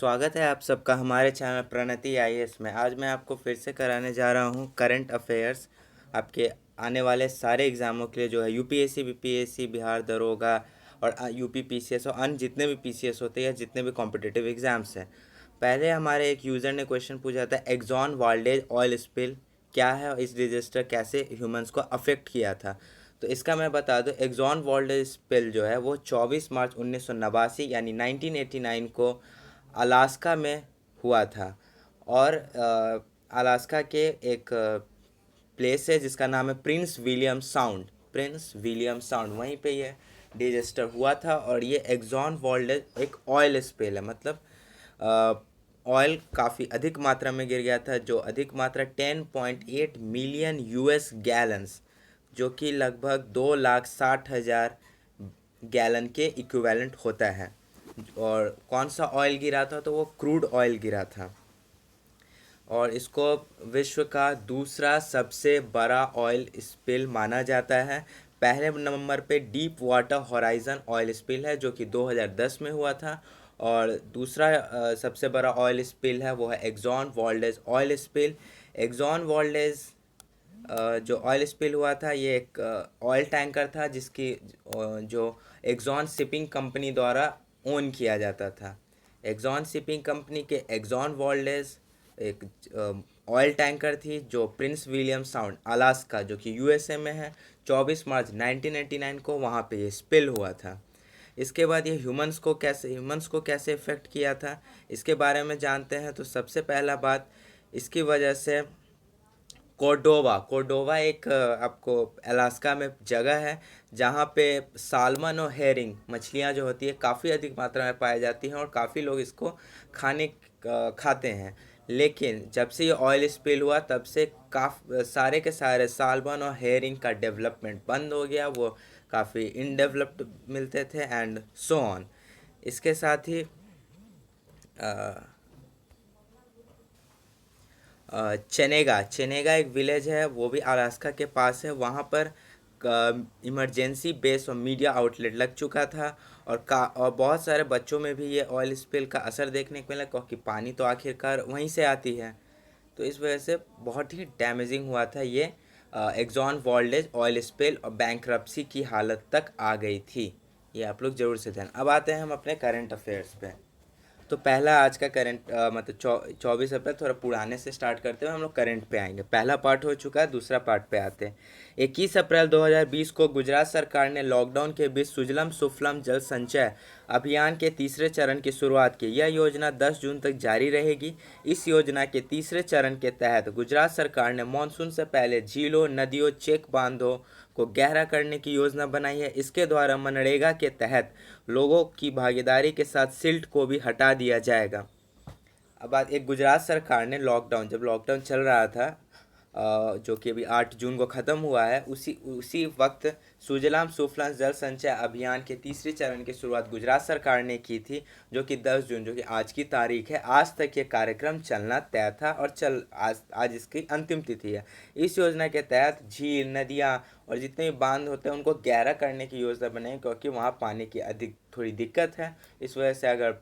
स्वागत है आप सबका हमारे चैनल प्रणति आईएएस में। आज मैं आपको फिर से कराने जा रहा हूँ करंट अफेयर्स आपके आने वाले सारे एग्ज़ामों के लिए, जो है यूपीएससी, बीपीएससी, बिहार दरोगा और यूपी पीसीएस और अन्य जितने भी पीसीएस होते हैं, जितने भी कॉम्पिटिटिव एग्ज़ाम्स हैं। पहले हमारे एक यूज़र ने क्वेश्चन पूछा था, एक्सॉन वाल्डेज ऑयल स्पिल क्या है और इस डिजास्टर कैसे ह्यूमंस को अफेक्ट किया था। तो इसका मैं बता दूं, एक्सॉन वाल्डेज स्पिल जो है वो 24 मार्च 1989 यानी 1989 को अलास्का में हुआ था। और अलास्का के एक प्लेस है जिसका नाम है प्रिंस विलियम साउंड वहीं पे ये डिजास्टर हुआ था। और ये एक्सॉन वाल्डेज एक ऑयल स्पिल है, मतलब ऑयल काफ़ी अधिक मात्रा में गिर गया था, जो अधिक मात्रा 10.8 मिलियन यूएस गैलन्स, जो कि लगभग 2,60,000 गैलन के इक्विवेलेंट होता है। और कौन सा ऑयल गिरा था, तो वो क्रूड ऑयल गिरा था। और इसको विश्व का दूसरा सबसे बड़ा ऑयल स्पिल माना जाता है। पहले नंबर पे deep water horizon oil spill है, जो कि 2010 में हुआ था। और दूसरा सबसे बड़ा ऑयल स्पिल है वो है एक्सॉन वाल्डेज ऑयल स्पिल। एक्सॉन वाल्डेज जो ऑयल स्पिल हुआ था, ये एक ऑयल टैंकर था जिसकी जो एक्सॉन शिपिंग कंपनी द्वारा ओन किया जाता था। एक्सॉन शिपिंग कंपनी के एक्सॉन वाल्डेज एक ऑयल टैंकर थी जो प्रिंस विलियम साउंड अलास्का, जो कि यूएसए में है, 24 मार्च 1989 को वहाँ पे ये स्पिल हुआ था। इसके बाद ये ह्यूमंस को कैसे इफ़ेक्ट किया था, इसके बारे में जानते हैं। तो सबसे पहला बात, इसकी वजह से कोर्डोवा एक आपको अलास्का में जगह है जहाँ पे साल्मन और हेरिंग मछलियाँ जो होती है काफ़ी अधिक मात्रा में पाई जाती हैं और काफ़ी लोग इसको खाते हैं। लेकिन जब से ये ऑयल स्पिल हुआ तब से सारे के सारे साल्मन और हेरिंग का डेवलपमेंट बंद हो गया, वो काफ़ी इनडेवलप्ड मिलते थे एंड सो ऑन। इसके साथ ही चेनेगा एक विलेज है, वो भी अलास्का के पास है। वहाँ पर इमरजेंसी बेस और मीडिया आउटलेट लग चुका था। और बहुत सारे बच्चों में भी ये ऑयल स्पिल का असर देखने को मिला, क्योंकि पानी तो आखिरकार वहीं से आती है। तो इस वजह से बहुत ही डैमेजिंग हुआ था ये एक्सॉन वाल्डेज ऑयल स्पिल, और बैंक्रप्सी की हालत तक आ गई थी। ये आप लोग ज़रूर से ध्यान। अब आते हैं हम अपने करंट अफेयर्स पे। तो पहला आज का करंट मतलब 24 अप्रैल, थोड़ा पुराने से स्टार्ट करते हुए हम लोग करंट पे आएंगे। पहला पार्ट हो चुका है, दूसरा पार्ट पे आते हैं। 21 अप्रैल 2020 को गुजरात सरकार ने लॉकडाउन के बीच सुजलम सुफलम जल संचय अभियान के तीसरे चरण की शुरुआत की। यह योजना 10 जून तक जारी रहेगी। इस योजना के तीसरे चरण के तहत गुजरात सरकार ने मानसून से पहले झीलों, नदियों, चेक बांधों को गहरा करने की योजना बनाई है। इसके द्वारा मनरेगा के तहत लोगों की भागीदारी के साथ सिल्ट को भी हटा दिया जाएगा। अब बात, एक गुजरात सरकार ने जब लॉकडाउन चल रहा था, जो कि अभी 8 जून को ख़त्म हुआ है, उसी वक्त सुजलाम सुफलाम जल संचय अभियान के तीसरे चरण की शुरुआत गुजरात सरकार ने की थी, जो कि 10 जून, जो कि आज की तारीख है। आज तक ये कार्यक्रम चलना तय था और आज इसकी अंतिम तिथि है। इस योजना के तहत झील, नदियाँ और जितने भी बांध होते हैं उनको गहरा करने की योजना बनाई, क्योंकि वहाँ पानी की थोड़ी दिक्कत है। इस वजह से अगर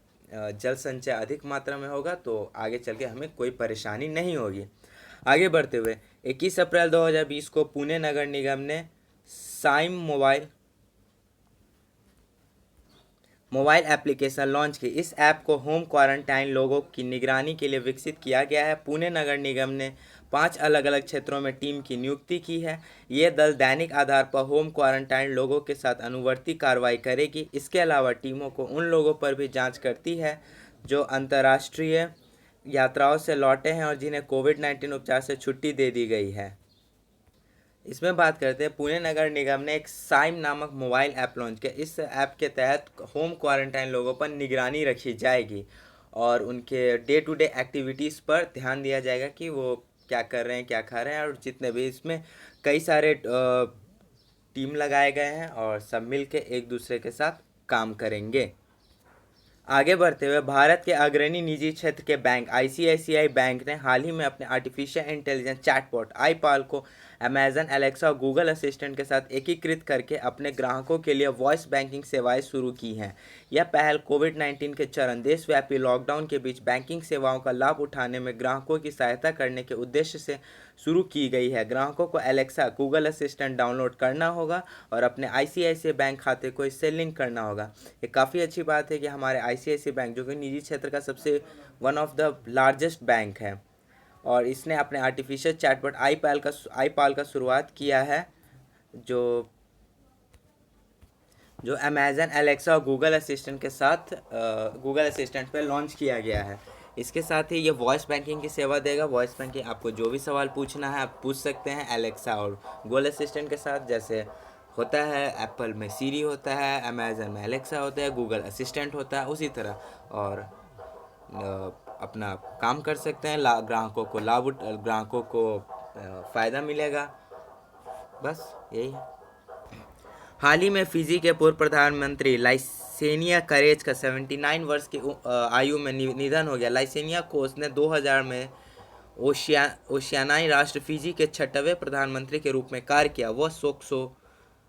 जल संचय अधिक मात्रा में होगा तो आगे चल के हमें कोई परेशानी नहीं होगी। आगे बढ़ते हुए 21 अप्रैल 2020 को पुणे नगर निगम ने साइम मोबाइल एप्लीकेशन लॉन्च की। इस ऐप को होम क्वारंटाइन लोगों की निगरानी के लिए विकसित किया गया है। पुणे नगर निगम ने 5 अलग अलग क्षेत्रों में टीम की नियुक्ति की है। ये दल दैनिक आधार पर होम क्वारंटाइन लोगों के साथ अनुवर्ती कार्रवाई करेगी। इसके अलावा टीमों को उन लोगों पर भी जांच करती है जो अंतर्राष्ट्रीय यात्राओं से लौटे हैं और जिन्हें कोविड-19 उपचार से छुट्टी दे दी गई है। इसमें बात करते हैं, पुणे नगर निगम ने एक साइम नामक मोबाइल ऐप लॉन्च किया। इस ऐप के तहत होम क्वारंटाइन लोगों पर निगरानी रखी जाएगी और उनके डे टू डे एक्टिविटीज़ पर ध्यान दिया जाएगा कि वो क्या कर रहे हैं, क्या खा रहे हैं। और जितने भी इसमें कई सारे टीम लगाए गए हैं और सब मिल के एक दूसरे के साथ काम करेंगे। आगे बढ़ते हुए, भारत के अग्रणी निजी क्षेत्र के बैंक आईसीआईसीआई बैंक ने हाल ही में अपने आर्टिफिशियल इंटेलिजेंस चैटबॉट आईपाल को अमेजन एलेक्सा और गूगल असिस्टेंट के साथ एकीकृत करके अपने ग्राहकों के लिए वॉइस बैंकिंग सेवाएं शुरू की हैं। यह पहल कोविड-19 के चरण देशव्यापी लॉकडाउन के बीच बैंकिंग सेवाओं का लाभ उठाने में ग्राहकों की सहायता करने के उद्देश्य से शुरू की गई है। ग्राहकों को एलेक्सा गूगल असिस्टेंट डाउनलोड करना होगा और अपने आईसीआईसीआई बैंक खाते को इससे लिंक करना होगा। ये काफ़ी अच्छी बात है कि हमारे आईसीआईसीआई बैंक, जो कि निजी क्षेत्र का सबसे one of the largest bank है, और इसने अपने आर्टिफिशियल चैटबॉट आईपाल का शुरुआत किया है, जो जो अमेजन एलेक्सा और गूगल असिस्टेंट के साथ गूगल असिस्टेंट पे लॉन्च किया गया है। इसके साथ ही ये वॉइस बैंकिंग की सेवा देगा। वॉइस बैंकिंग, आपको जो भी सवाल पूछना है आप पूछ सकते हैं एलेक्सा और गूगल असिस्टेंट के साथ। जैसे होता है एप्पल में सीरी होता है, अमेजन में एलेक्सा होता है, गूगल असिस्टेंट होता है, उसी तरह और अपना काम कर सकते हैं। ग्राहकों को फ़ायदा मिलेगा। बस यही है। हाल ही में फिजी के पूर्व प्रधानमंत्री लाइसेनिया करेज का 79 वर्ष की आयु में निधन हो गया। लाइसेनिया कोस ने 2000 में ओशियानाई राष्ट्र फिजी के 6वें प्रधानमंत्री के रूप में कार्य किया। वह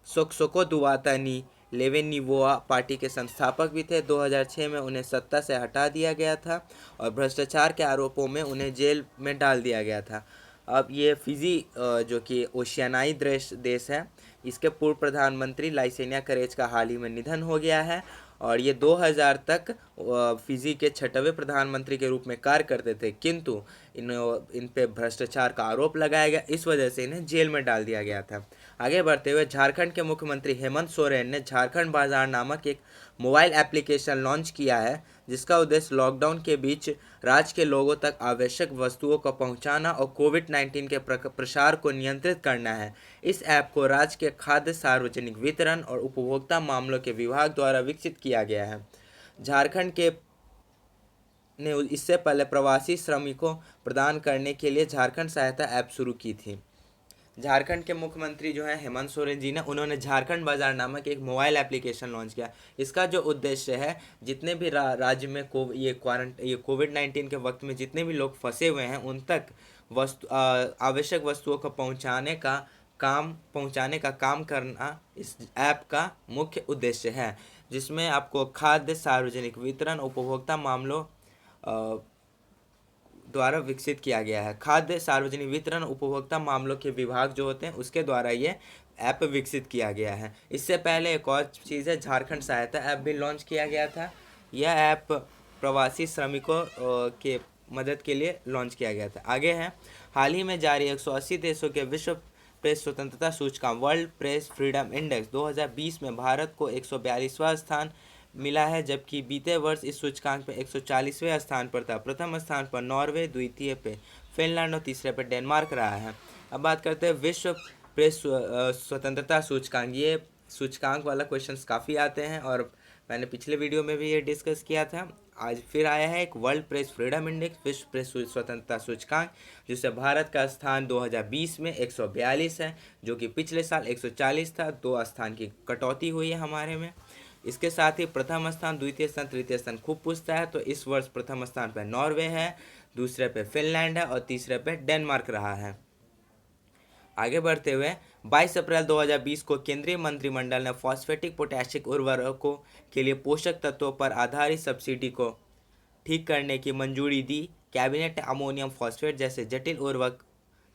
सोक्सोको दुआतानी लेवेनिवोआ पार्टी के संस्थापक भी थे। 2006 में उन्हें सत्ता से हटा दिया गया था और भ्रष्टाचार के आरोपों में उन्हें जेल में डाल दिया गया था। अब ये फिजी जो कि ओशियानाई देश है, इसके पूर्व प्रधानमंत्री लाइसेनिया करेज का हाल ही में निधन हो गया है और ये 2000 तक फिजी के 6वें प्रधानमंत्री के रूप में कार्य करते थे, किंतु इन पे भ्रष्टाचार का आरोप लगाया गया, इस वजह से इन्हें जेल में डाल दिया गया था। आगे बढ़ते हुए झारखंड के मुख्यमंत्री हेमंत सोरेन ने झारखंड बाजार नामक एक मोबाइल एप्लीकेशन लॉन्च किया है, जिसका उद्देश्य लॉकडाउन के बीच राज्य के लोगों तक आवश्यक वस्तुओं को पहुंचाना और कोविड-19 के प्रसार को नियंत्रित करना है। इस ऐप को राज्य के खाद्य सार्वजनिक वितरण और उपभोक्ता मामलों के विभाग द्वारा विकसित किया गया है। झारखंड के ने इससे पहले प्रवासी श्रमिकों प्रदान करने के लिए झारखंड सहायता ऐप शुरू की थी। झारखंड के मुख्यमंत्री जो हैं हेमंत सोरेन जी ने, उन्होंने झारखंड बाजार नामक एक मोबाइल एप्लीकेशन लॉन्च किया। इसका जो उद्देश्य है, जितने भी राज्य में ये कोविड-19 के वक्त में जितने भी लोग फंसे हुए हैं उन तक आवश्यक वस्तुओं को पहुंचाने का काम करना इस ऐप का मुख्य उद्देश्य है, जिसमें आपको खाद्य सार्वजनिक वितरण उपभोक्ता मामलों द्वारा विकसित किया गया है। खाद्य सार्वजनिक वितरण उपभोक्ता मामलों के विभाग जो होते हैं उसके द्वारा ये ऐप विकसित किया गया है। इससे पहले एक और चीज़ है, झारखंड सहायता ऐप भी लॉन्च किया गया था। यह ऐप प्रवासी श्रमिकों के मदद के लिए लॉन्च किया गया था। आगे है, हाल ही में जारी 180 देशों के विश्व प्रेस स्वतंत्रता सूचकांक वर्ल्ड प्रेस फ्रीडम इंडेक्स 2020 में भारत को 142वां स्थान मिला है, जबकि बीते वर्ष इस सूचकांक में 140वें स्थान पर था। प्रथम स्थान पर नॉर्वे, द्वितीय पे फिनलैंड और तीसरे पे डेनमार्क रहा है। अब बात करते हैं विश्व प्रेस स्वतंत्रता सूचकांक। ये सूचकांक वाला क्वेश्चंस काफ़ी आते हैं और मैंने पिछले वीडियो में भी ये डिस्कस किया था। आज फिर आया है एक वर्ल्ड प्रेस फ्रीडम इंडेक्स, विश्व प्रेस स्वतंत्रता सूचकांक, जिससे भारत का स्थान 2020 में 142 है, जो कि पिछले साल 140 था। 2 स्थान की कटौती हुई है हमारे में। इसके साथ ही प्रथम स्थान, द्वितीय स्थान, तृतीय स्थान खूब पूछता है, तो इस वर्ष प्रथम स्थान पर नॉर्वे है, दूसरे पे फिनलैंड है और तीसरे पे डेनमार्क रहा है। आगे बढ़ते हुए 22 अप्रैल 2020 को केंद्रीय मंत्रिमंडल ने फॉस्फेटिक पोटैशिक उर्वरकों के लिए पोषक तत्वों पर आधारित सब्सिडी को ठीक करने की मंजूरी दी। कैबिनेट ने अमोनियम फॉस्फेट जैसे जटिल उर्वरक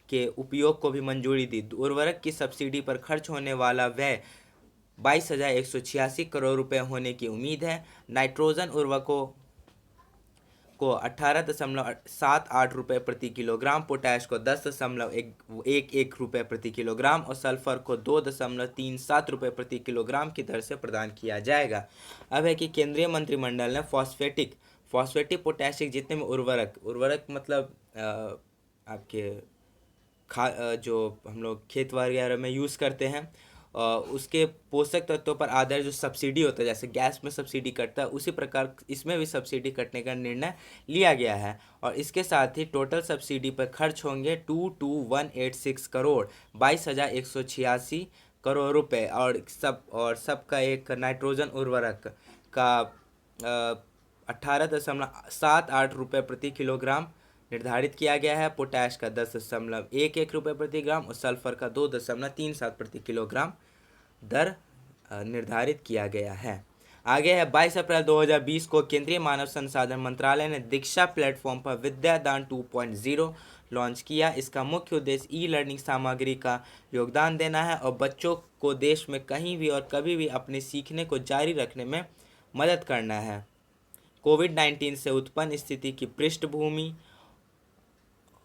के उपयोग को भी मंजूरी दी। उर्वरक की सब्सिडी पर खर्च होने वाला व्यय 22,186 करोड़ रुपए होने की उम्मीद है। नाइट्रोजन उर्वरकों को 18.78 रुपये प्रति किलोग्राम, पोटैश को 10.11 रुपये प्रति किलोग्राम और सल्फर को 2.37 रुपये प्रति किलोग्राम की दर से प्रदान किया जाएगा। अब है कि केंद्रीय मंत्रिमंडल ने फॉस्फेटिक पोटैशिक जितने भी उर्वरक मतलब आपके जो हम लोग खेत वगैरह में यूज़ करते हैं, उसके पोषक तत्वों पर आधारित जो सब्सिडी होता है, जैसे गैस में सब्सिडी कटता है, उसी प्रकार इसमें भी सब्सिडी कटने का निर्णय लिया गया है। और इसके साथ ही टोटल सब्सिडी पर खर्च होंगे 22,186 करोड़ 22,186 करोड़ रुपए और सबका एक नाइट्रोजन उर्वरक का 18.78 रुपये प्रति किलोग्राम निर्धारित किया गया है। पोटैश का 10.11 रुपये प्रति ग्राम और सल्फर का 2.37 प्रति किलोग्राम दर निर्धारित किया गया है। आगे है 22 अप्रैल 2020 को केंद्रीय मानव संसाधन मंत्रालय ने दीक्षा प्लेटफॉर्म पर विद्यादान 2.0 लॉन्च किया। इसका मुख्य उद्देश्य ई लर्निंग सामग्री का योगदान देना है और बच्चों को देश में कहीं भी और कभी भी अपने सीखने को जारी रखने में मदद करना है। कोविड-19 से उत्पन्न स्थिति की पृष्ठभूमि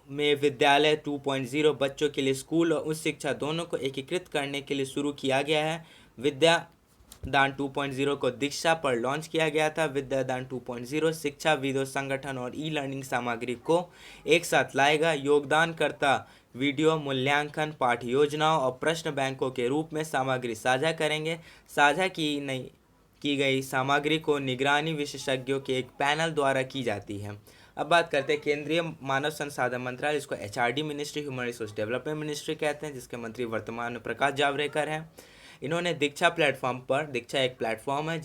में विद्यालय 2.0 बच्चों के लिए स्कूल और उच्च शिक्षा दोनों को एकीकृत करने के लिए शुरू किया गया है। विद्यादान 2.0 को दीक्षा पर लॉन्च किया गया था। विद्यादान 2.0 शिक्षाविदों, संगठन और ई लर्निंग सामग्री को एक साथ लाएगा। योगदानकर्ता वीडियो, मूल्यांकन, पाठ योजनाओं और प्रश्न बैंकों के रूप में सामग्री साझा करेंगे। साझा की गई सामग्री को निगरानी विशेषज्ञों के एक पैनल द्वारा की जाती है। अब बात करते हैं केंद्रीय मानव संसाधन मंत्रालय, इसको HRD ministry, human resource development ministry कहते हैं, जिसके मंत्री वर्तमान में प्रकाश जावड़ेकर हैं। इन्होंने दीक्षा प्लेटफॉर्म पर, दीक्षा एक प्लेटफॉर्म है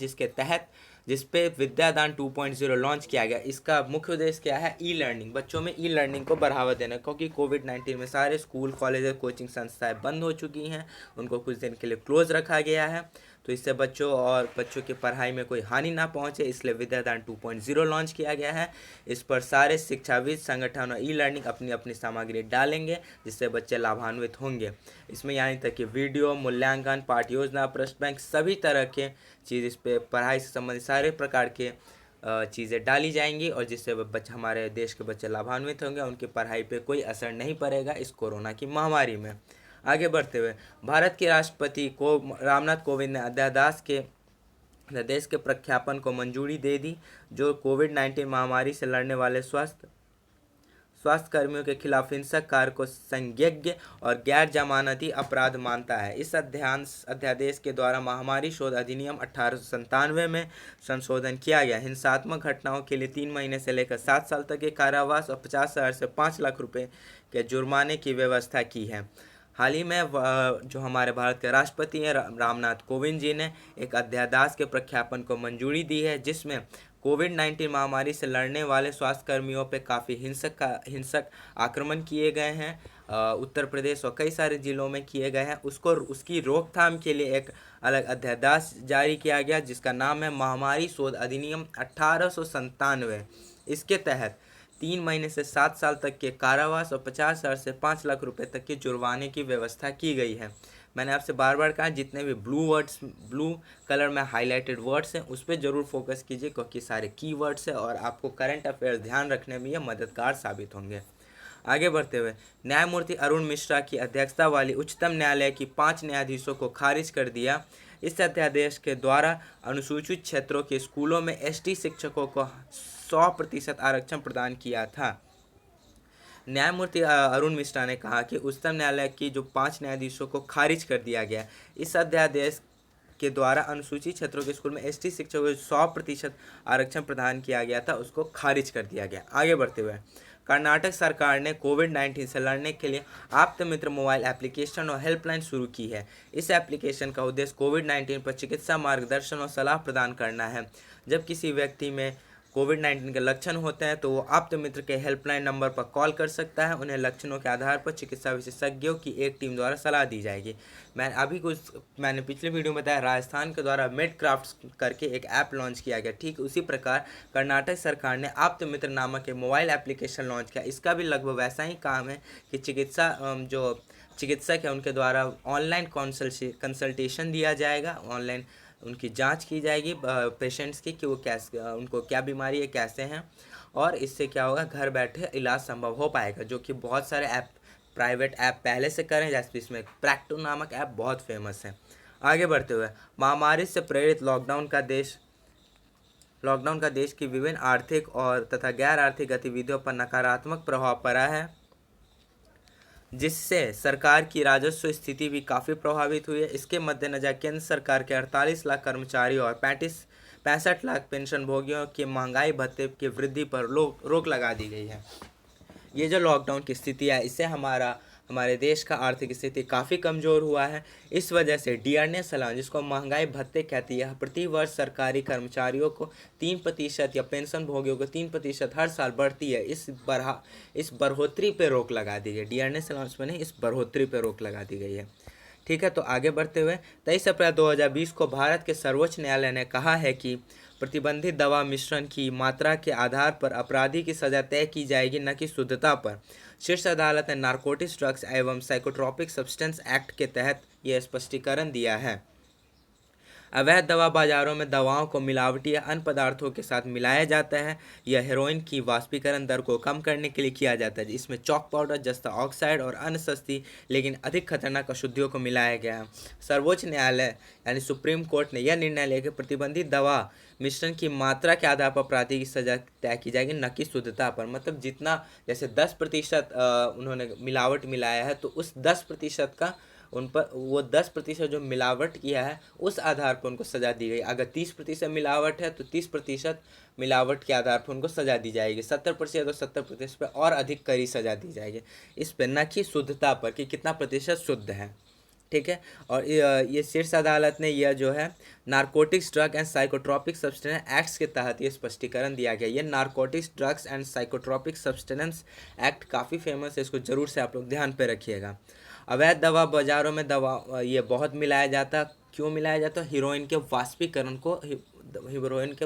जिस पे विद्यादान 2.0 लॉन्च किया गया। इसका मुख्य उद्देश्य क्या है? ई लर्निंग, बच्चों में ई लर्निंग को बढ़ावा देना, क्योंकि कोविड-19 में सारे स्कूल, कॉलेज, कोचिंग संस्थाएं बंद हो चुकी हैं, उनको कुछ दिन के लिए क्लोज रखा गया है। तो इससे बच्चों की पढ़ाई में कोई हानि ना पहुंचे, इसलिए विद्यादान 2.0 लॉन्च किया गया है। इस पर सारे शिक्षाविद, संगठन और ई लर्निंग अपनी अपनी सामग्री डालेंगे, जिससे बच्चे लाभान्वित होंगे। इसमें यानी तक कि वीडियो, मूल्यांकन, पाठ योजना, प्रश्न बैंक, सभी तरह के चीज़, इस पर पढ़ाई से संबंधित सारे प्रकार के चीज़ें डाली जाएंगी और जिससे बच्चे, हमारे देश के बच्चे लाभान्वित होंगे, उनकी पढ़ाई पे कोई असर नहीं पड़ेगा इस कोरोना की महामारी में। आगे बढ़ते हुए भारत के राष्ट्रपति को रामनाथ कोविंद ने अध्यादेश के प्रख्यापन को मंजूरी दे दी, जो कोविड-19 महामारी से लड़ने वाले स्वास्थ्य कर्मियों के खिलाफ हिंसक कार्य को संज्ञेय और गैर जमानती अपराध मानता है। इस अध्यादेश के द्वारा महामारी शोध अधिनियम 1897 में संशोधन किया गया। हिंसात्मक घटनाओं के लिए 3 महीने से लेकर 7 साल तक के कारावास और 50,000 से 5 लाख रुपए के जुर्माने की व्यवस्था की है। हाल ही में जो हमारे भारत के राष्ट्रपति हैं रामनाथ कोविंद जी ने एक अध्यादेश के प्रख्यापन को मंजूरी दी है, जिसमें कोविड-19 महामारी से लड़ने वाले स्वास्थ्यकर्मियों पे काफ़ी हिंसक आक्रमण किए गए हैं। उत्तर प्रदेश और कई सारे जिलों में किए गए हैं। उसकी रोकथाम के लिए एक अलग अध्यादेश जारी किया गया, जिसका नाम है महामारी शोध अधिनियम 1897। इसके तहत 3 महीने से 7 साल तक के कारावास और 50,000 से 5 लाख रुपए तक के जुर्माने की व्यवस्था की गई है। मैंने आपसे बार बार कहा, जितने भी ब्लू कलर में हाईलाइटेड वर्ड्स हैं उस पर ज़रूर फोकस कीजिए, क्योंकि सारे कीवर्ड्स हैं और आपको करंट अफेयर्स ध्यान रखने में ये मददगार साबित होंगे। आगे बढ़ते हुए न्यायमूर्ति अरुण मिश्रा की अध्यक्षता वाली उच्चतम न्यायालय की 5 न्यायाधीशों को खारिज कर दिया। इस अध्यादेश के द्वारा अनुसूचित क्षेत्रों के स्कूलों में एसटी शिक्षकों को 100% आरक्षण प्रदान किया था। न्यायमूर्ति अरुण मिश्रा ने कहा कि उच्चतम न्यायालय की जो 5 न्यायाधीशों को खारिज कर दिया गया, इस अध्यादेश के द्वारा अनुसूचित क्षेत्रों के स्कूल में एसटी शिक्षकों को 100% आरक्षण प्रदान किया गया था, उसको खारिज कर दिया गया। आगे बढ़ते हुए कर्नाटक सरकार ने कोविड-19 से लड़ने के लिए आप्त मित्र मोबाइल एप्लीकेशन और हेल्पलाइन शुरू की है। इस एप्लीकेशन का उद्देश्य कोविड-19 पर चिकित्सा मार्गदर्शन और सलाह प्रदान करना है। जब किसी व्यक्ति में कोविड-19 के लक्षण होते हैं तो वो आप्त मित्र के हेल्पलाइन नंबर पर कॉल कर सकता है। उन्हें लक्षणों के आधार पर चिकित्सा विशेषज्ञों की एक टीम द्वारा सलाह दी जाएगी। मैंने पिछले वीडियो में बताया, राजस्थान के द्वारा मेडक्राफ्ट करके एक ऐप लॉन्च किया गया। ठीक उसी प्रकार कर्नाटक सरकार ने आप्त मित्र नामक एक मोबाइल एप्लीकेशन लॉन्च किया। इसका भी लगभग वैसा ही काम है कि जो चिकित्सक है उनके द्वारा ऑनलाइन कंसल्टेशन दिया जाएगा, ऑनलाइन उनकी जांच की जाएगी पेशेंट्स की कि वो कैसे, उनको क्या बीमारी है, कैसे हैं, और इससे क्या होगा, घर बैठे इलाज संभव हो पाएगा, जो कि बहुत सारे प्राइवेट ऐप पहले से करें, जैसे इसमें प्रैक्टो नामक ऐप बहुत फेमस है। आगे बढ़ते हुए महामारी से प्रेरित लॉकडाउन का देश की विभिन्न आर्थिक और तथा गैर आर्थिक गतिविधियों पर नकारात्मक प्रभाव पड़ा है, जिससे सरकार की राजस्व स्थिति भी काफ़ी प्रभावित हुई है। इसके मद्देनजर केंद्र सरकार के 48 लाख कर्मचारियों और 65 लाख पेंशन भोगियों के महंगाई भत्ते की वृद्धि पर रोक लगा दी गई है। ये जो लॉकडाउन की स्थिति है, इससे हमारा हमारे देश का आर्थिक स्थिति काफ़ी कमज़ोर हुआ है। इस वजह से डीआरएस सालाना, जिसको महंगाई भत्ते कहती है, प्रति वर्ष सरकारी कर्मचारियों को 3% या पेंशन भोगियों को 3% हर साल बढ़ती है। इस बढ़ोतरी पे रोक लगा दी गई। डीआरएस अलाउंस में नहीं, इस बढ़ोतरी पे रोक लगा दी गई है। ठीक है, तो आगे बढ़ते हुए 23 अप्रैल 2020 को भारत के सर्वोच्च न्यायालय ने कहा है कि प्रतिबंधित दवा मिश्रण की मात्रा के आधार पर अपराधी की सजा तय की जाएगी, न कि शुद्धता पर। शीर्ष अदालत ने नारकोटिक्स, ड्रग्स एवं साइकोट्रॉपिक सब्सटेंस एक्ट के तहत यह स्पष्टीकरण दिया है। अवैध दवा बाजारों में दवाओं को मिलावटी या अन्य पदार्थों के साथ मिलाया जाता है। यह हेरोइन की वाष्पीकरण दर को कम करने के लिए किया जाता है। इसमें चॉक पाउडर, जस्ता ऑक्साइड और अन्य सस्ती लेकिन अधिक खतरनाक अशुद्धियों को मिलाया गया है। सर्वोच्च न्यायालय यानी सुप्रीम कोर्ट ने यह निर्णय लिया कि प्रतिबंधित दवा मिश्रण की मात्रा के आधार पर अपराधी की सजा तय की जाएगी, न कि शुद्धता पर। मतलब जितना, जैसे 10% उन्होंने मिलावट मिलाया है, तो उस 10% का उन पर, वो 10% जो मिलावट किया है उस आधार पर उनको सज़ा दी गई। अगर 30% मिलावट है तो 30% मिलावट के आधार पर उनको सज़ा दी जाएगी। 70% और 70% पर और अधिक कड़ी सज़ा दी जाएगी, इस पर, न कि शुद्धता पर कि कितना प्रतिशत शुद्ध है। ठीक है, और ये शीर्ष अदालत ने यह जो है narcotics, drug and psychotropic substance act के तहत ये स्पष्टीकरण दिया गया। ये narcotics, drugs and psychotropic substance act काफ़ी फेमस है, इसको जरूर से आप लोग ध्यान पे रखिएगा। अवैध दवा बाजारों में दवा ये बहुत मिलाया जाता। क्यों मिलाया जाता? हीरोइन के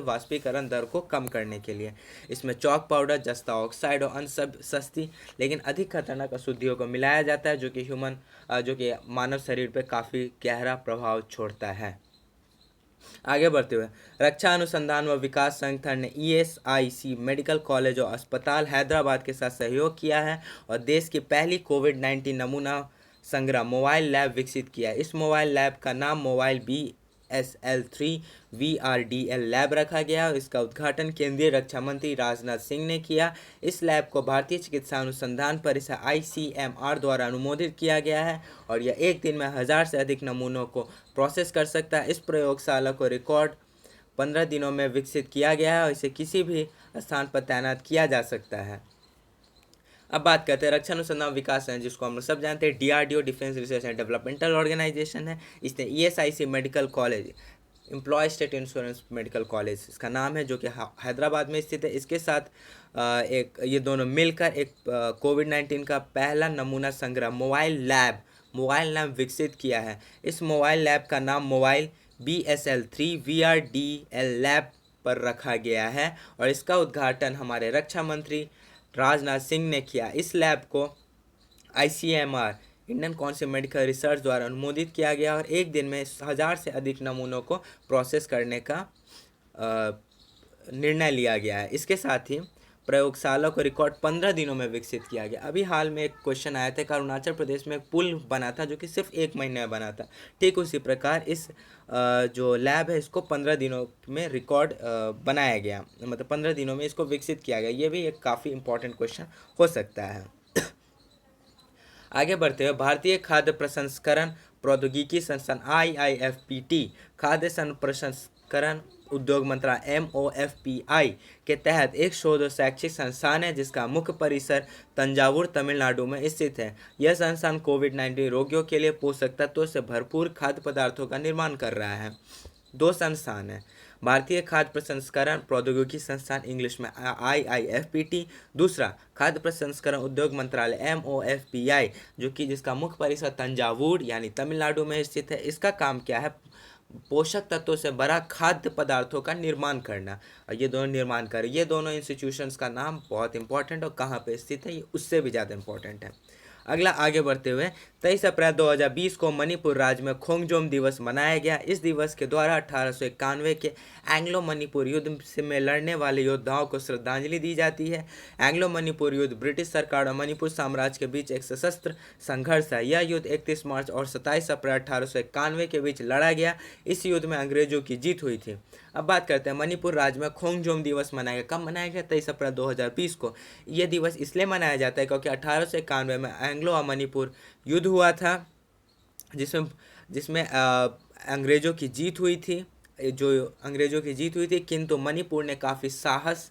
वाष्पीकरण दर को कम करने के लिए। इसमें चॉक पाउडर, जस्ता ऑक्साइड और अन्य सब सस्ती लेकिन अधिक खतरनाक अशुद्धियों को मिलाया जाता है, जो कि मानव शरीर पर काफ़ी गहरा प्रभाव छोड़ता है। आगे बढ़ते हुए रक्षा अनुसंधान व विकास संगठन ने ईएसआईसी मेडिकल कॉलेज और अस्पताल हैदराबाद के साथ सहयोग किया है और देश की पहली कोविड-19 नमूना संग्रह मोबाइल लैब विकसित किया है। इस मोबाइल लैब का नाम मोबाइल BSL-3 VRDL लैब रखा गया और इसका उद्घाटन केंद्रीय रक्षा मंत्री राजनाथ सिंह ने किया। इस लैब को भारतीय चिकित्सा अनुसंधान परिषद ICMR द्वारा अनुमोदित किया गया है और यह एक दिन में 1000 से अधिक नमूनों को प्रोसेस कर सकता है। इस प्रयोगशाला को रिकॉर्ड 15 दिनों में विकसित किया गया है और इसे किसी भी स्थान पर तैनात किया जा सकता है। अब बात करते हैं रक्षा अनुसंधान विकास है, जिसको हम लोग सब जानते हैं DRDO, defence research and developmental organisation है। इसने ESIC medical college, employ state insurance medical college इसका नाम है, जो कि हैदराबाद में स्थित है। इसके साथ ये दोनों मिलकर एक कोविड-19 का पहला नमूना संग्रह मोबाइल लैब विकसित किया है। इस मोबाइल लैब का नाम मोबाइल BSL-3 VRDL लैब पर रखा गया है और इसका उद्घाटन हमारे रक्षा मंत्री राजनाथ सिंह ने किया। इस लैब को ICMR, Indian council medical research द्वारा अनुमोदित किया गया और एक दिन में 1000 से अधिक नमूनों को प्रोसेस करने का निर्णय लिया गया है। इसके साथ ही प्रयोगशाला को रिकॉर्ड 15 दिनों में विकसित किया गया। अभी हाल में एक क्वेश्चन आया था कि अरुणाचल प्रदेश में एक पुल बना था जो कि सिर्फ 1 महीने में बना था। ठीक उसी प्रकार इस जो लैब है इसको 15 दिनों में रिकॉर्ड बनाया गया, मतलब 15 दिनों में इसको विकसित किया गया। ये भी एक काफ़ी इंपॉर्टेंट क्वेश्चन हो सकता है। आगे बढ़ते हुए भारतीय खाद्य प्रसंस्करण प्रौद्योगिकी संस्थान IIFPT, खाद्य प्रसंस्करण उद्योग मंत्रालय MOFPI के तहत एक शोध और शैक्षिक संस्थान है जिसका मुख्य परिसर तंजावुर तमिलनाडु में स्थित है। यह संस्थान कोविड-19 रोगियों के लिए पोषक तत्वों से भरपूर खाद्य पदार्थों का निर्माण कर रहा है। 2 संस्थान हैं, भारतीय खाद्य प्रसंस्करण प्रौद्योगिकी संस्थान इंग्लिश में IIFPT, दूसरा खाद्य प्रसंस्करण उद्योग मंत्रालय MOFPI, जो कि जिसका मुख्य परिसर तंजावुर यानी तमिलनाडु में स्थित है। इसका काम क्या है? पोषक तत्वों से भरा खाद्य पदार्थों का निर्माण करना। और ये दोनों निर्माण कर, ये दोनों इंस्टीट्यूशंस का नाम बहुत इंपॉर्टेंट और कहाँ पे स्थित है ये उससे भी ज़्यादा इंपॉर्टेंट है। अगला आगे बढ़ते हुए 23 अप्रैल 2020 को मणिपुर राज्य में खोंगजोम दिवस मनाया गया। इस दिवस के द्वारा 1891 के एंग्लो मणिपुर युद्ध में लड़ने वाले योद्धाओं को श्रद्धांजलि दी जाती है। एंग्लो मणिपुर युद्ध ब्रिटिश सरकार और मणिपुर साम्राज्य के बीच एक सशस्त्र संघर्ष है। यह युद्ध 31 मार्च और 27 अप्रैल 1891 के बीच लड़ा गया। इस युद्ध में अंग्रेजों की जीत हुई थी। अब बात करते हैं मणिपुर राज्य में खोंगजोम दिवस मनाया गया। कब मनाया गया? 23 अप्रैल 2020 को। यह दिवस इसलिए मनाया जाता है क्योंकि 1891 में एंग्लो और मणिपुर युद्ध हुआ था जिसमें अंग्रेज़ों की जीत हुई थी, किंतु मणिपुर ने काफ़ी साहस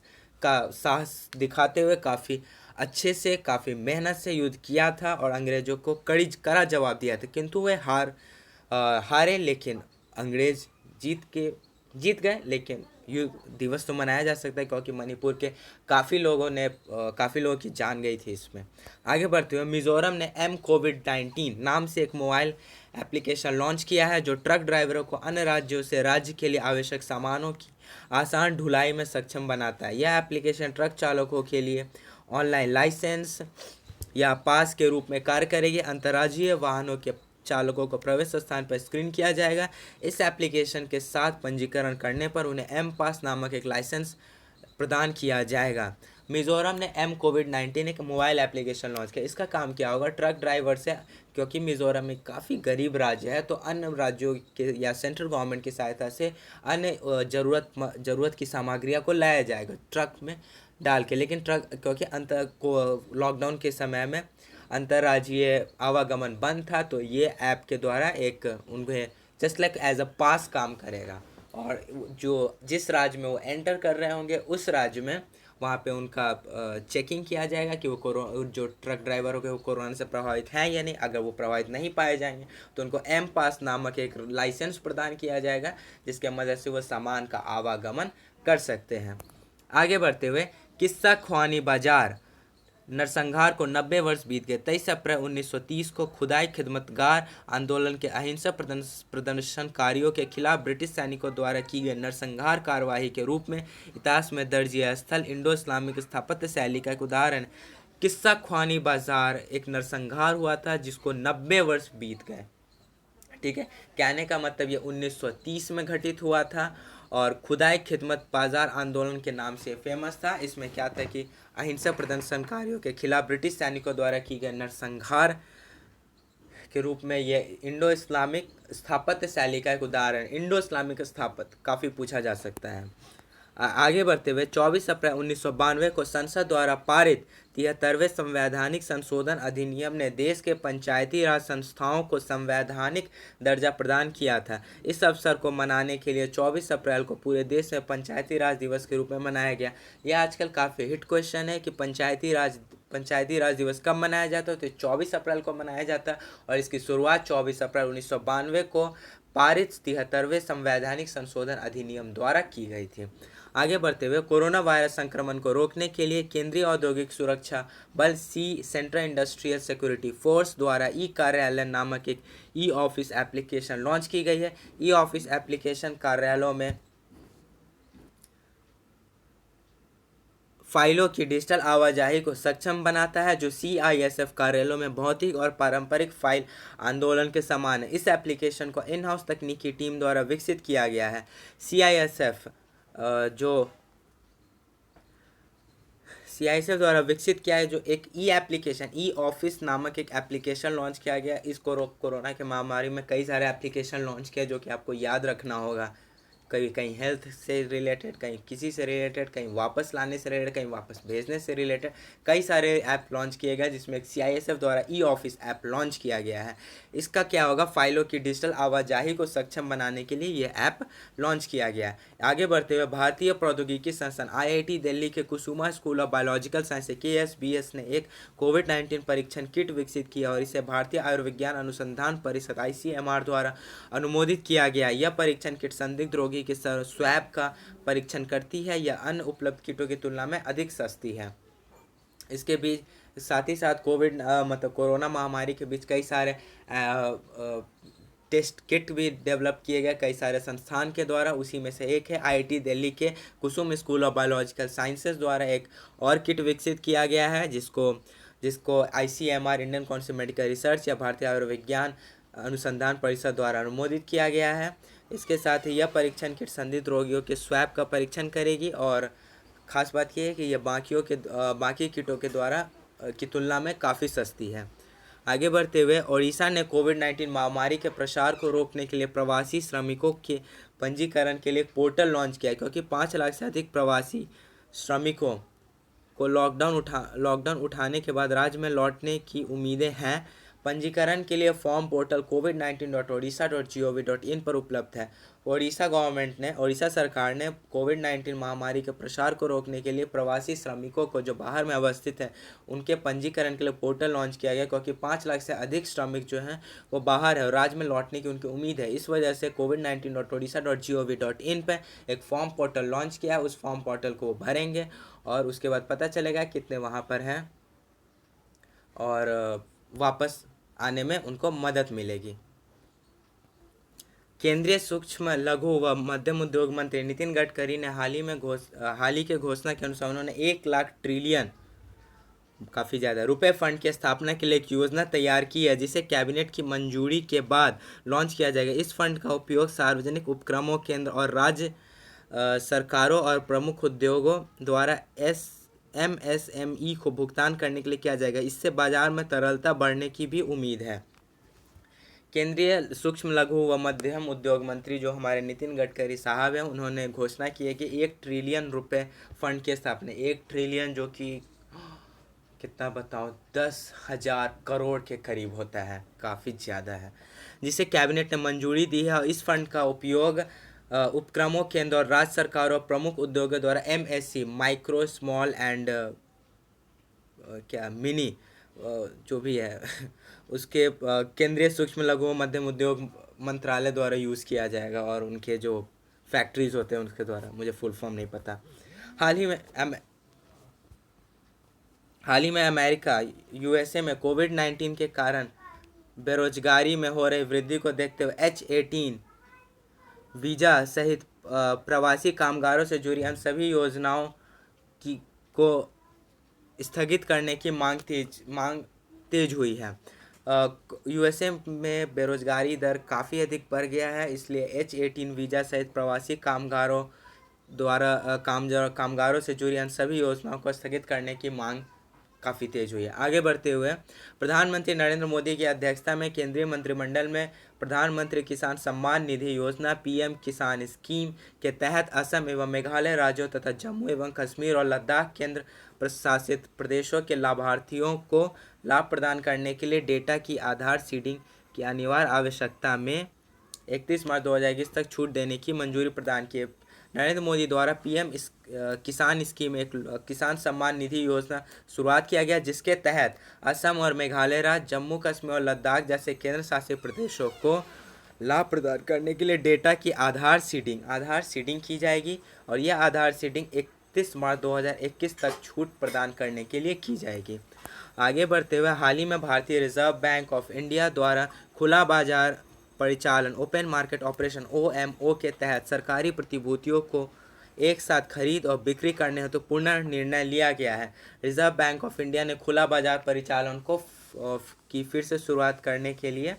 दिखाते हुए काफ़ी अच्छे से काफ़ी मेहनत से युद्ध किया था और अंग्रेज़ों को कड़ा जवाब दिया था, किंतु वे हारे, लेकिन अंग्रेज़ जीत गए। लेकिन युद्ध दिवस तो मनाया जा सकता है, क्योंकि मणिपुर के काफ़ी लोगों की जान गई थी इसमें। आगे बढ़ते हुए मिज़ोरम ने कोविड-19 नाम से एक मोबाइल एप्लीकेशन लॉन्च किया है, जो ट्रक ड्राइवरों को अन्य राज्यों से राज्य के लिए आवश्यक सामानों की आसान ढुलाई में सक्षम बनाता है। यह एप्लीकेशन ट्रक चालकों के लिए ऑनलाइन लाइसेंस या पास के रूप में कार्य करेगी। अंतर्राज्यीय वाहनों के चालकों को प्रवेश स्थान पर स्क्रीन किया जाएगा। इस एप्लीकेशन के साथ पंजीकरण करने पर उन्हें पास नामक एक लाइसेंस प्रदान किया जाएगा। मिज़ोरम ने कोविड-19 एक मोबाइल एप्लीकेशन लॉन्च किया। इसका काम क्या होगा? ट्रक ड्राइवर से, क्योंकि मिज़ोरम एक काफ़ी गरीब राज्य है, तो अन्य राज्यों के या सेंट्रल गवर्नमेंट की सहायता से अन्य ज़रूरत की सामग्रियों को लाया जाएगा ट्रक में डाल के। लेकिन ट्रक, क्योंकि लॉकडाउन के समय में अंतर्राज्यीय आवागमन बंद था, तो ये ऐप के द्वारा एक उन्हें जस्ट लाइक एज अ पास काम करेगा। और जिस राज्य में वो एंटर कर रहे होंगे, उस राज्य में वहाँ पे उनका चेकिंग किया जाएगा कि वो जो ट्रक ड्राइवर होंगे वो कोरोना से प्रभावित हैं या नहीं। अगर वो प्रभावित नहीं पाए जाएंगे तो उनको पास नामक एक लाइसेंस प्रदान किया जाएगा, जिसके मदद से वो सामान का आवागमन कर सकते हैं। आगे बढ़ते हुए किस्सा ख्वानी बाजार नरसंहार को 90 वर्ष बीत गए। 23 अप्रैल 1930 को खुदाई खिदमतगार आंदोलन के अहिंसक प्रदर्शनकारियों के खिलाफ ब्रिटिश सैनिकों द्वारा की गई नरसंहार कार्यवाही के रूप में इतिहास में दर्ज यह स्थल इंडो इस्लामिक स्थापत्य शैली का एक उदाहरण। किस्सा ख्वानी बाजार एक नरसंहार हुआ था जिसको 90 वर्ष बीत गए। ठीक है, कहने का मतलब ये 1930 में घटित हुआ था और खुदाई खिदमत बाजार आंदोलन के नाम से फेमस था। इसमें क्या था कि अहिंसक प्रदर्शनकारियों के खिलाफ ब्रिटिश सैनिकों द्वारा की गई नरसंहार के रूप में ये इंडो इस्लामिक स्थापत्य शैली का एक उदाहरण। इंडो इस्लामिक स्थापत्य काफ़ी पूछा जा सकता है। आगे बढ़ते हुए 24 अप्रैल 1992 को संसद द्वारा पारित 73वें संवैधानिक संशोधन अधिनियम ने देश के पंचायती राज संस्थाओं को संवैधानिक दर्जा प्रदान किया था। इस अवसर को मनाने के लिए 24 अप्रैल को पूरे देश में पंचायती राज दिवस के रूप में मनाया गया। यह आजकल काफ़ी हिट क्वेश्चन है कि पंचायती राज दिवस कब मनाया जाता है, तो 24 अप्रैल को मनाया जाता है और इसकी शुरुआत 24 अप्रैल 1992 को पारित 73वें संवैधानिक संशोधन अधिनियम द्वारा की गई थी। आगे बढ़ते हुए कोरोना वायरस संक्रमण को रोकने के लिए केंद्रीय औद्योगिक सुरक्षा बल सेंट्रल इंडस्ट्रियल सिक्योरिटी फोर्स द्वारा ई कार्यालय नामक एक ई ऑफिस एप्लीकेशन लॉन्च की गई है। ई ऑफिस एप्लीकेशन कार्यालयों में फाइलों की डिजिटल आवाजाही को सक्षम बनाता है, जो CISF कार्यालयों में भौतिक और पारंपरिक फाइल आंदोलन के समान है। इस एप्लीकेशन को इन हाउस तकनीकी टीम द्वारा विकसित किया गया है। CISF द्वारा विकसित किया है, जो एक ई ऑफिस नामक एक एप्लीकेशन लॉन्च किया गया। इस कोरोना के महामारी में कई सारे एप्लीकेशन लॉन्च किए जो कि आपको याद रखना होगा। कहीं हेल्थ से रिलेटेड, कहीं किसी से रिलेटेड, कहीं वापस लाने से रिलेटेड, कहीं वापस भेजने से रिलेटेड कई सारे ऐप लॉन्च किए गए, जिसमें एक CISF द्वारा ई ऑफिस ऐप लॉन्च किया गया है। इसका क्या होगा? फाइलों की डिजिटल आवाजाही को सक्षम बनाने के लिए ये ऐप लॉन्च किया गया है। आगे बढ़ते हुए भारतीय प्रौद्योगिकी संस्थान IIT दिल्ली के Kusuma school of biological science KSBS ने एक कोविड-19 परीक्षण किट विकसित किया और इसे भारतीय आयुर्विज्ञान अनुसंधान परिषद ICMR द्वारा अनुमोदित किया गया। यह परीक्षण किट संदिग्ध रोगी के स्वैब का परीक्षण करती है। यह अन्य उपलब्ध किटों की तुलना में अधिक सस्ती है। इसके बीच साथ ही साथ कोरोना महामारी के बीच कई सारे टेस्ट किट भी डेवलप किए गए कई सारे संस्थान के द्वारा। उसी में से एक है IIT दिल्ली के कुसुम स्कूल ऑफ बायोलॉजिकल साइंसेज द्वारा एक और किट विकसित किया गया है, जिसको ICMR Indian council medical research या भारतीय आयुर्विज्ञान अनुसंधान परिषद द्वारा अनुमोदित किया गया है। इसके साथ ही यह परीक्षण किट संदिग्ध रोगियों के स्वैब का परीक्षण करेगी और ख़ास बात यह है कि यह बाकी किटों के द्वारा की तुलना में काफ़ी सस्ती है। आगे बढ़ते हुए ओडिशा ने कोविड-19 महामारी के प्रसार को रोकने के लिए प्रवासी श्रमिकों के पंजीकरण के लिए एक पोर्टल लॉन्च किया, क्योंकि 5 लाख से अधिक प्रवासी श्रमिकों को लॉकडाउन उठाने के बाद राज्य में लौटने की उम्मीदें हैं। पंजीकरण के लिए फॉर्म पोर्टल covid19.odisha.gov.in पर उपलब्ध है। ओडिशा सरकार ने कोविड-19 महामारी के प्रसार को रोकने के लिए प्रवासी श्रमिकों को जो बाहर में अवस्थित है उनके पंजीकरण के लिए पोर्टल लॉन्च किया गया, क्योंकि 5 लाख से अधिक श्रमिक जो हैं वो बाहर है और राज्य में लौटने की उनकी उम्मीद है। इस वजह से covid19.odisha.gov.in पे एक फॉर्म पोर्टल लॉन्च किया है। उस फॉर्म पोर्टल को वो भरेंगे और उसके बाद पता चलेगा कितने वहाँ पर हैं और वापस आने में उनको मदद मिलेगी। केंद्रीय सूक्ष्म लघु व मध्यम उद्योग मंत्री नितिन गडकरी ने हाल ही के घोषणा के अनुसार उन्होंने 1 लाख ट्रिलियन काफ़ी ज़्यादा रुपए फंड की स्थापना के लिए एक योजना तैयार की है, जिसे कैबिनेट की मंजूरी के बाद लॉन्च किया जाएगा। इस फंड का उपयोग सार्वजनिक उपक्रमों, केंद्र और राज्य सरकारों और प्रमुख उद्योगों द्वारा MSME को भुगतान करने के लिए किया जाएगा। इससे बाजार में तरलता बढ़ने की भी उम्मीद है। केंद्रीय सूक्ष्म लघु व मध्यम उद्योग मंत्री जो हमारे नितिन गडकरी साहब हैं, उन्होंने घोषणा की है कि 1 ट्रिलियन रुपए फंड की स्थापना, 1 ट्रिलियन जो कि कितना बताओ 10,000 करोड़ के करीब होता है, काफ़ी ज़्यादा है, जिसे कैबिनेट ने मंजूरी दी है। और इस फंड का उपयोग उपक्रमों, केंद्र और राज्य सरकारों और प्रमुख उद्योगों द्वारा MSC micro small and mini जो भी है उसके केंद्रीय सूक्ष्म लघु मध्यम उद्योग मंत्रालय द्वारा यूज़ किया जाएगा और उनके जो फैक्ट्रीज होते हैं उनके द्वारा, मुझे फुल फॉर्म नहीं पता। हाल ही में अमेरिका USA में कोविड-19 के कारण बेरोजगारी में हो रही वृद्धि को देखते हुए H-18 वीज़ा सहित प्रवासी कामगारों से जुड़ी अन्य सभी योजनाओं को स्थगित करने की मांग तेज हुई है। USA में बेरोजगारी दर काफ़ी अधिक बढ़ गया है, इसलिए H-18 वीज़ा सहित प्रवासी कामगारों द्वारा कामगारों से जुड़ी अन्य सभी योजनाओं को स्थगित करने की मांग काफ़ी तेज हुई है। आगे बढ़ते हुए प्रधानमंत्री नरेंद्र मोदी की अध्यक्षता में केंद्रीय मंत्रिमंडल में प्रधानमंत्री किसान सम्मान निधि योजना PM किसान स्कीम के तहत असम एवं मेघालय राज्यों तथा जम्मू एवं कश्मीर और लद्दाख केंद्र प्रशासित प्रदेशों के लाभार्थियों को लाभ प्रदान करने के लिए डेटा की आधार सीडिंग की अनिवार्य आवश्यकता में 31 मार्च 2021 तक छूट देने की मंजूरी प्रदान की। नरेंद्र मोदी द्वारा PM किसान स्कीम एक किसान सम्मान निधि योजना शुरुआत किया गया, जिसके तहत असम और मेघालय राज्य, जम्मू कश्मीर और लद्दाख जैसे केंद्र शासित प्रदेशों को लाभ प्रदान करने के लिए डेटा की आधार सीडिंग की जाएगी और यह आधार सीडिंग 31 मार्च 2021 तक छूट प्रदान करने के लिए की जाएगी। आगे बढ़ते हुए हाल ही में भारतीय रिजर्व बैंक ऑफ इंडिया द्वारा खुला बाजार परिचालन ओपन मार्केट ऑपरेशन OMO के तहत सरकारी प्रतिभूतियों को एक साथ खरीद और बिक्री करने हेतु निर्णय लिया गया है। रिजर्व बैंक ऑफ इंडिया ने खुला बाजार परिचालन को की फिर से शुरुआत करने के लिए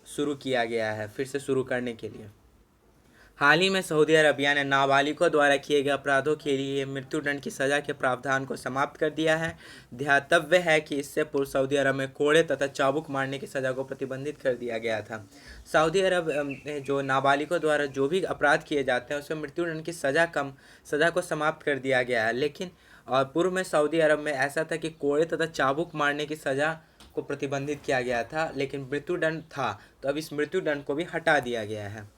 शुरू करने के लिए हाल ही में सऊदी अरबिया ने नाबालिगों द्वारा किए गए अपराधों के लिए मृत्युदंड की सज़ा के प्रावधान को समाप्त कर दिया है। ध्यातव्य है कि इससे पूर्व सऊदी अरब में कोड़े तथा चाबुक मारने की सज़ा को प्रतिबंधित कर दिया गया था। सऊदी अरब में जो नाबालिगों द्वारा जो भी अपराध किए जाते हैं उसमें मृत्युदंड की सज़ा को समाप्त कर दिया गया है, लेकिन और पूर्व में सऊदी अरब में ऐसा था कि कोड़े तथा चाबुक मारने की सज़ा को प्रतिबंधित किया गया था, लेकिन मृत्युदंड था, तो अब इस मृत्युदंड को भी हटा दिया गया है।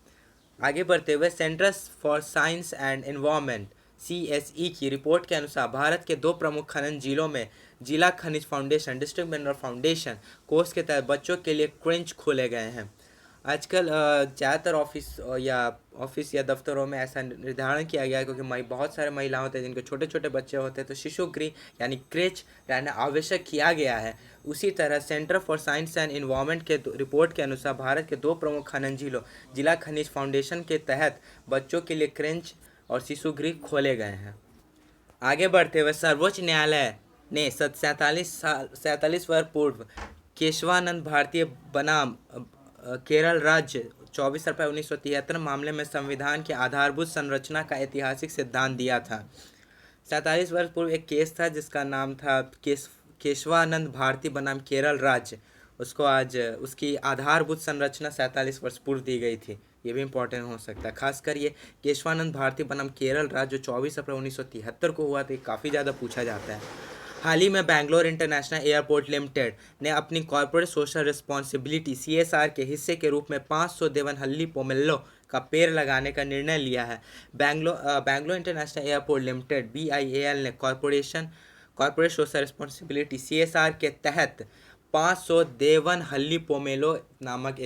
आगे बढ़ते हुए centre for science and environment CSE की रिपोर्ट के अनुसार भारत के 2 प्रमुख खनन जिलों में जिला खनिज foundation district mineral foundation course के तहत बच्चों के लिए क्रेंच खोले गए हैं। आजकल ज़्यादातर ऑफिस या दफ्तरों में ऐसा निर्धारण किया गया है, क्योंकि बहुत सारे महिला होते हैं जिनके छोटे छोटे बच्चे होते हैं, तो शिशु गृह यानी क्रेच रहना आवश्यक किया गया है। उसी तरह centre for science and environment के रिपोर्ट के अनुसार भारत के 2 प्रमुख खनन जिलों जिला खनिज फाउंडेशन के तहत बच्चों के लिए क्रेंच और शिशु गृह खोले गए हैं। आगे बढ़ते हुए सर्वोच्च न्यायालय ने 47 वर्ष पूर्व केशवानंद भारतीय बनाम केरल राज्य 24/1973 मामले में संविधान के आधारभूत संरचना का ऐतिहासिक सिद्धांत दिया था। 47 वर्ष पूर्व एक केस था जिसका नाम था केशवानंद भारती बनाम केरल राज्य, उसको आज उसकी आधारभूत संरचना 47 वर्ष पूर्व दी गई थी। ये भी इम्पोर्टेंट हो सकता है, खासकर ये केशवानंद भारती बनाम केरल राज्य जो 24 अप्रैल 1973 को हुआ था, काफ़ी ज़्यादा पूछा जाता है। हाल ही में बैंगलोर इंटरनेशनल एयरपोर्ट लिमिटेड ने अपनी कॉर्पोरेट सोशल रिस्पॉन्सिबिलिटी सीएसआर के हिस्से के रूप में 500 देवनहल्ली पोमेलो का पेड़ लगाने का निर्णय लिया है। Bangalore international airport limited BIL ने कॉर्पोरेट सोशल रिस्पॉन्सिबिलिटी सीएसआर के तहत 500 देवनहल्ली पोमेलो नामक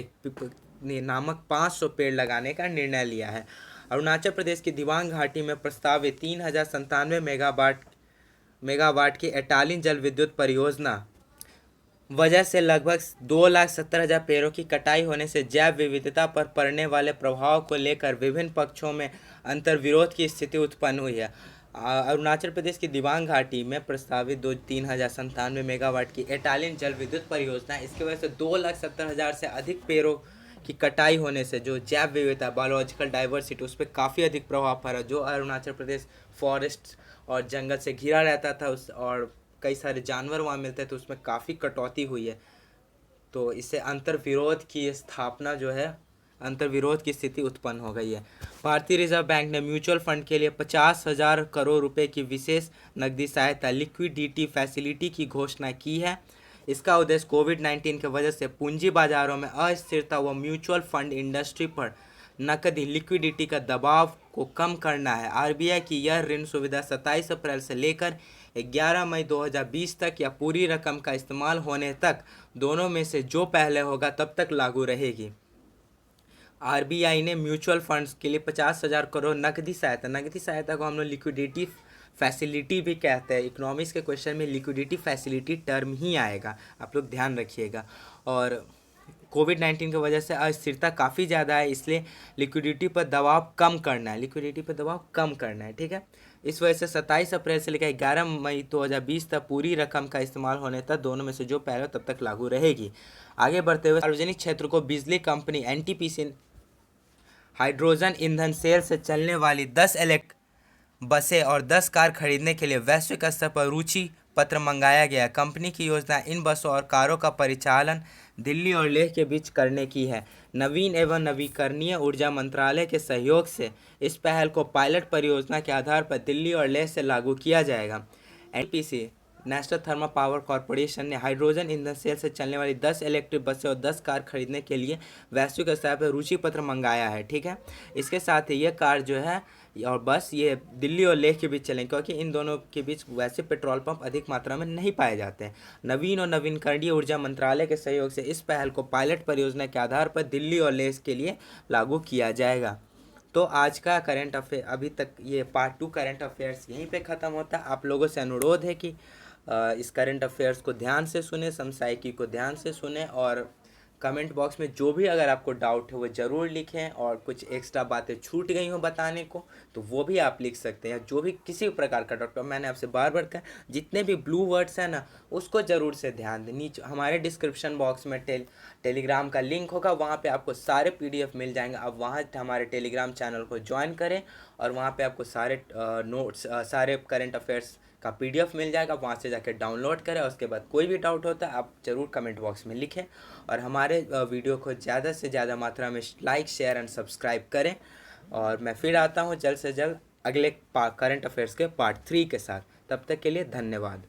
500 पेड़ लगाने का निर्णय लिया है। अरुणाचल प्रदेश की दिबांग घाटी में प्रस्तावित 3097 मेगावाट की एटालिन जल विद्युत परियोजना वजह से लगभग 2,70,000 पेड़ों की कटाई होने से जैव विविधता पर पड़ने वाले प्रभाव को लेकर विभिन्न पक्षों में अंतर्विरोध की स्थिति उत्पन्न हुई है। अरुणाचल प्रदेश की दिबांग घाटी में प्रस्तावित 3,097 मेगावाट की एटालिन जल विद्युत परियोजना, इसकी वजह से 2,70,000 से अधिक पेड़ों की कटाई होने से जो जैव विविधता, बायोलॉजिकल डाइवर्सिटी, उस पर काफ़ी अधिक प्रभाव पड़ा। जो अरुणाचल प्रदेश फॉरेस्ट और जंगल से घिरा रहता था और कई सारे जानवर वहाँ मिलते थे, उसमें काफ़ी कटौती हुई है। तो इससे अंतर्विरोध की स्थिति उत्पन्न हो गई है। भारतीय रिजर्व बैंक ने म्यूचुअल फंड के लिए 50,000 करोड़ रुपए की विशेष नकदी सहायता लिक्विडिटी फैसिलिटी की घोषणा की है। इसका उद्देश्य कोविड-19 की वजह से पूंजी बाजारों में अस्थिरता व म्यूचुअल फंड इंडस्ट्री पर नकदी लिक्विडिटी का दबाव को कम करना है। आरबीआई की यह ऋण सुविधा 27 अप्रैल से लेकर 11 मई 2020 तक या पूरी रकम का इस्तेमाल होने तक, दोनों में से जो पहले होगा तब तक लागू रहेगी। आरबीआई ने म्यूचुअल फंड्स के लिए 50,000 करोड़ नकदी सहायता को हम लोग लिक्विडिटी फैसिलिटी भी कहते हैं। इकोनॉमिक्स के क्वेश्चन में लिक्विडिटी फैसिलिटी टर्म ही आएगा, आप लोग ध्यान रखिएगा। और कोविड-19 की वजह से अस्थिरता काफ़ी ज़्यादा है, इसलिए लिक्विडिटी पर दबाव कम करना है, ठीक है। इस वजह से 27 अप्रैल से लेकर 11 मई 2020 तक पूरी रकम का इस्तेमाल होने तक, दोनों में से जो पहले तब तक लागू रहेगी। आगे बढ़ते हुए, सार्वजनिक क्षेत्र को बिजली कंपनी एनटीपीसी हाइड्रोजन ईंधन सेल से चलने वाली 10 इलेक्ट्रिक बसें और 10 कार खरीदने के लिए वैश्विक स्तर पर रुचि पत्र मंगाया गया। कंपनी की योजना इन बसों और कारों का परिचालन दिल्ली और लेह के बीच करने की है। नवीन एवं नवीकरणीय ऊर्जा मंत्रालय के सहयोग से इस पहल को पायलट परियोजना के आधार पर दिल्ली और लेह से लागू किया जाएगा। NTPC national thermal power corporation ने हाइड्रोजन ईंधन सेल से चलने वाली 10 इलेक्ट्रिक बसें और 10 कार खरीदने के लिए वैश्विक स्तर पर रुचि पत्र मंगाया है, ठीक है। इसके साथ ही ये कार जो है और बस ये दिल्ली और लेह के बीच चलेंगे, क्योंकि इन दोनों के बीच वैसे पेट्रोल पंप अधिक मात्रा में नहीं पाए जाते हैं। नवीन और नवीनकरणीय ऊर्जा मंत्रालय के सहयोग से इस पहल को पायलट परियोजना के आधार पर दिल्ली और लेह के लिए लागू किया जाएगा। तो आज का करंट अफेयर, अभी तक ये पार्ट 2 करंट अफेयर्स यहीं पे ख़त्म होता है। आप लोगों से अनुरोध है कि इस करंट अफेयर्स को ध्यान से सुने, समसामयिकी को ध्यान से सुने, और कमेंट बॉक्स में जो भी अगर आपको डाउट है वो ज़रूर लिखें। और कुछ एक्स्ट्रा बातें छूट गई हो बताने को तो वो भी आप लिख सकते हैं। जो भी किसी भी प्रकार का डाउट, मैंने आपसे बार बार कहा, जितने भी ब्लू वर्ड्स हैं ना, उसको ज़रूर से ध्यान दें। नीचे हमारे डिस्क्रिप्शन बॉक्स में टेलीग्राम का लिंक होगा, वहाँ पे आपको सारे पीडीएफ मिल जाएंगे। आप वहाँ हमारे टेलीग्राम चैनल को ज्वाइन करें और वहाँ पे आपको सारे नोट्स, सारे करंट अफेयर्स का पीडीएफ मिल जाएगा। वहाँ से जाकर डाउनलोड करें। उसके बाद कोई भी डाउट होता है आप ज़रूर कमेंट बॉक्स में लिखें, और हमारे वीडियो को ज़्यादा से ज़्यादा मात्रा में लाइक, शेयर एंड सब्सक्राइब करें। और मैं फिर आता हूँ जल्द से जल्द अगले करंट अफेयर्स के पार्ट 3 के साथ। तब तक के लिए धन्यवाद।